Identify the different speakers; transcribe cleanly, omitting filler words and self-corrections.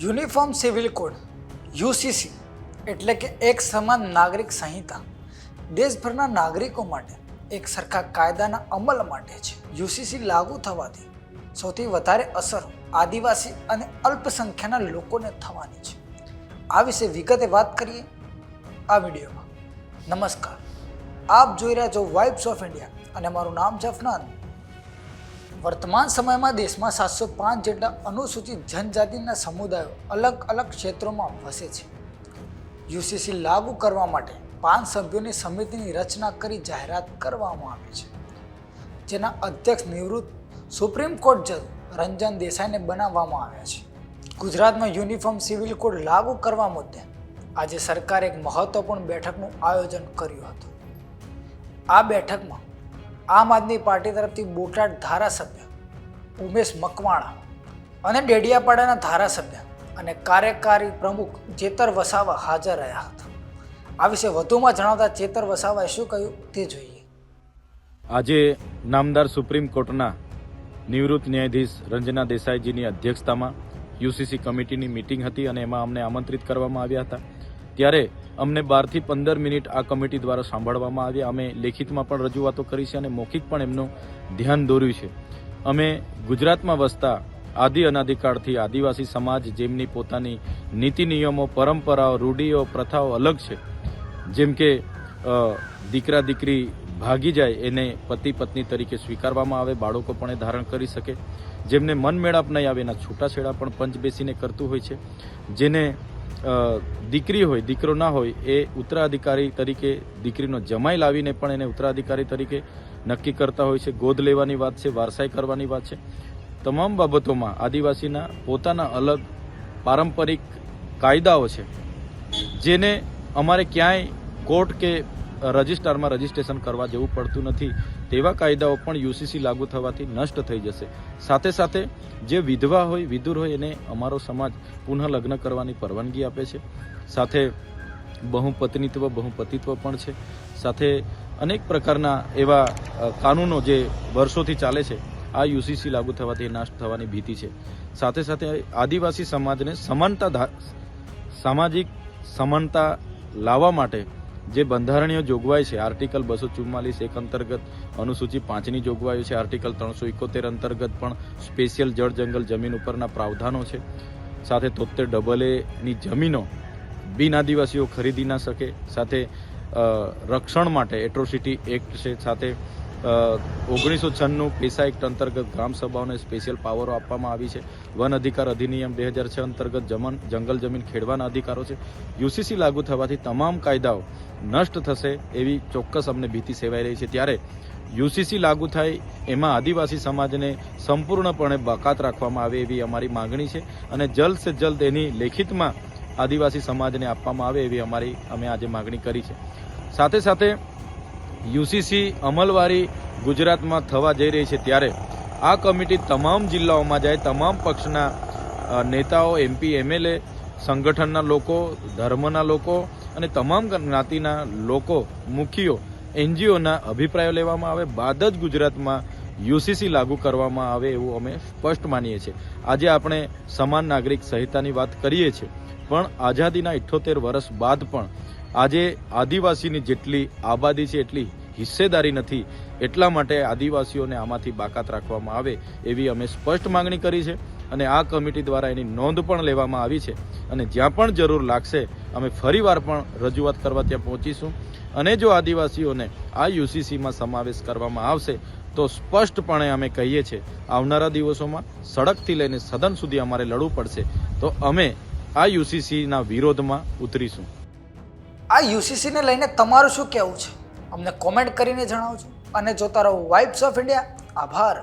Speaker 1: Uniform civil code UCC એટલે કે એક સમાન નાગરિક સંહિતા દેશભરના નાગરિકો માટે એક સરખા કાયદાના અમલ માટે છે. યુસીસી લાગુ થવાથી સૌથી વધારે અસર આદિવાસી અને અલ્પસંખ્યાના લોકોને થવાની છે. આ વિશે વિગતે વાત કરીએ આ વિડીયોમાં. નમસ્કાર, આપ જોઈ રહ્યા છો વાઇબ્સ ઓફ ઇન્ડિયા અને મારું નામ છે અફનાન. વર્તમાન સમયમાં દેશમાં 705 જેટલા અનુસૂચિત જનજાતિના સમુદાયો અલગ અલગ ક્ષેત્રોમાં વસે છે. યુસીસી લાગુ કરવા માટે 5 સભ્યોની સમિતિની રચના કરી જાહેરાત કરવામાં આવી છે, જેના અધ્યક્ષ નિવૃત્ત સુપ્રીમ કોર્ટ જજ રંજન દેસાઈને બનાવવામાં આવ્યા છે. ગુજરાતમાં યુનિફોર્મ સિવિલ કોડ લાગુ કરવા મુદ્દે આજે સરકારે એક મહત્વપૂર્ણ બેઠકનું આયોજન કર્યું હતું. આ બેઠકમાં આમ આદમી પાર્ટી તરફથી બોટાદ ધારાસભ્ય ઉમેશ મકવાણા અને ડેડિયાપાડાના ધારાસભ્ય અને કાર્યકારી પ્રમુખ ચેતર વસાવા હાજર રહ્યા હતા. આ વિશે વધુમાં જણાવતા ચેતર વસાવાએ શું કહ્યું તે જોઈએ.
Speaker 2: આજે નામદાર સુપ્રીમ કોર્ટના નિવૃત્ત ન્યાયાધીશ રંજના દેસાઈજીની અધ્યક્ષતામાં યુસીસી કમિટીની મિટિંગ હતી અને એમાં અમને આમંત્રિત કરવામાં આવ્યા હતા. ત્યારે અમને 12 થી 15 મિનિટ આ કમિટી દ્વારા સાંભળવામાં આવ્યા. અમે લેખિતમાં પણ રજૂઆતો કરી છે અને મૌખિક પણ એમનું ધ્યાન દોર્યું છે. અમે ગુજરાતમાં વસતા આદિ અનાદિકાળથી આદિવાસી સમાજ જેમની પોતાની નીતિ નિયમો, પરંપરાઓ, રૂઢિઓ, પ્રથાઓ અલગ છે, જેમ કે દીકરા દીકરી ભાગી જાય એને પતિ પત્ની તરીકે સ્વીકારવામાં આવે, બાળકો પણ એ ધારણ કરી શકે, જેમને મન મેળાપ નહીં આવે એના છૂટાછેડા પણ પંચ બેસીને કરતું હોય છે, જેને દીકરી હોય દીકરો ના હોય એ ઉત્તરાધિકારી તરીકે દીકરીનો જમાઈ લાવીને પણ એને ઉત્તરાધિકારી તરીકે નક્કી કરતા હોય છે. ગોદ લેવાની વાત છે, વારસાઈ કરવાની વાત છે. તમામ બાબતોમાં આદિવાસીના પોતાના અલગ પારંપરિક કાયદાઓ છે, જેને અમારે ક્યાંય કોર્ટ કે રજિસ્ટ્રારમાં રજિસ્ટ્રેશન કરવા જવું પડતું નથી. તેવા કાયદાઓ પણ યુસીસી લાગુ થવાથી નષ્ટ થઈ જશે. સાથે સાથે જે વિધવા હોય, વિધુર હોય એને અમારો સમાજ પુનઃ લગ્ન કરવાની પરવાનગી આપે છે. સાથે બહુપત્નીત્વ, બહુપતિત્વ પણ છે. સાથે અનેક પ્રકારના એવા કાનૂનો જે વર્ષોથી ચાલે છે, આ યુસીસી લાગુ થવાથી નાશ થવાની ભીતિ છે. સાથે સાથે આદિવાસી સમાજને સામાજિક સમાનતા લાવવા માટે જે બંધારણીય જોગવાઈ છે, આર્ટિકલ 244(1) અંતર્ગત અનુસૂચિ 5ની જોગવાઈઓ છે, આર્ટિકલ 371 અંતર્ગત પણ સ્પેશિયલ જળ જંગલ જમીન ઉપરના પ્રાવધાનો છે. સાથે 73AA ની જમીનો બિન આદિવાસીઓ ખરીદી ના શકે. સાથે રક્ષણ માટે એટ્રોસિટી એક્ટ છે. સાથે 1996 પેસા એક્ટ અંતર્ગત ગ્રામ સભાઓને સ્પેશિયલ પાવરો આપવામાં આવી છે. વન અધિકાર અધિનિયમ 2006 અંતર્ગત જંગલ જમીન ખેડવાના અધિકારો છે. યુસીસી લાગુ થવાથી તમામ કાયદાઓ નષ્ટ થશે એવી ચોક્કસ અમને ભીતિ સેવાઈ રહી છે. ત્યારે યુસીસી લાગુ થાય એમાં આદિવાસી સમાજને સંપૂર્ણપણે બાકાત રાખવામાં આવે એવી અમારી માગણી છે અને જલ્દ સે જલ્દ એની લેખિતમાં આદિવાસી સમાજને આપવામાં આવે એવી અમે આજે માગણી કરી છે. સાથે સાથે યુસીસી અમલવારી ગુજરાતમાં થવા જઈ રહી છે, ત્યારે આ કમિટી તમામ જિલ્લાઓમાં જાય, તમામ પક્ષના નેતાઓ, MP, MLA, સંગઠનના લોકો, ધર્મના લોકો અને તમામ જ્ઞાતિના લોકો, મુખીઓ, NGOના અભિપ્રાયો લેવામાં આવે બાદ જ ગુજરાતમાં યુસીસી લાગુ કરવામાં આવે એવું અમે સ્પષ્ટ માનીએ છીએ. આજે આપણે સમાન નાગરિક સંહિતાની વાત કરીએ છીએ, પણ આઝાદીના 78 વર્ષ બાદ પણ આજે આદિવાસીની જેટલી આબાદી છે એટલી હિસ્સેદારી નથી. એટલા માટે આદિવાસીઓને આમાંથી બાકાત રાખવામાં આવે એવી અમે સ્પષ્ટ માંગણી કરી છે અને આ કમિટી દ્વારા એની નોંધ પણ લેવામાં આવી છે અને જ્યાં પણ જરૂર લાગશે અમે ફરીવાર પણ રજૂઆત કરવા ત્યાં પહોંચીશું. અને જો આદિવાસીઓને આ યુસીસીમાં સમાવેશ કરવામાં આવશે તો સ્પષ્ટપણે અમે કહીએ છીએ આવનારા દિવસોમાં સડકથી લઈને સદન સુધી અમારે લડવું પડશે, તો અમે આ યુસીસીના વિરોધમાં ઉતરીશું.
Speaker 1: આ યુસીસીને લઈને તમારું શું કહેવું છે અમને કોમેન્ટ કરીને જણાવજો અને જોતા રહો વાઇબ્સ ઓફ ઇન્ડિયા. આભાર.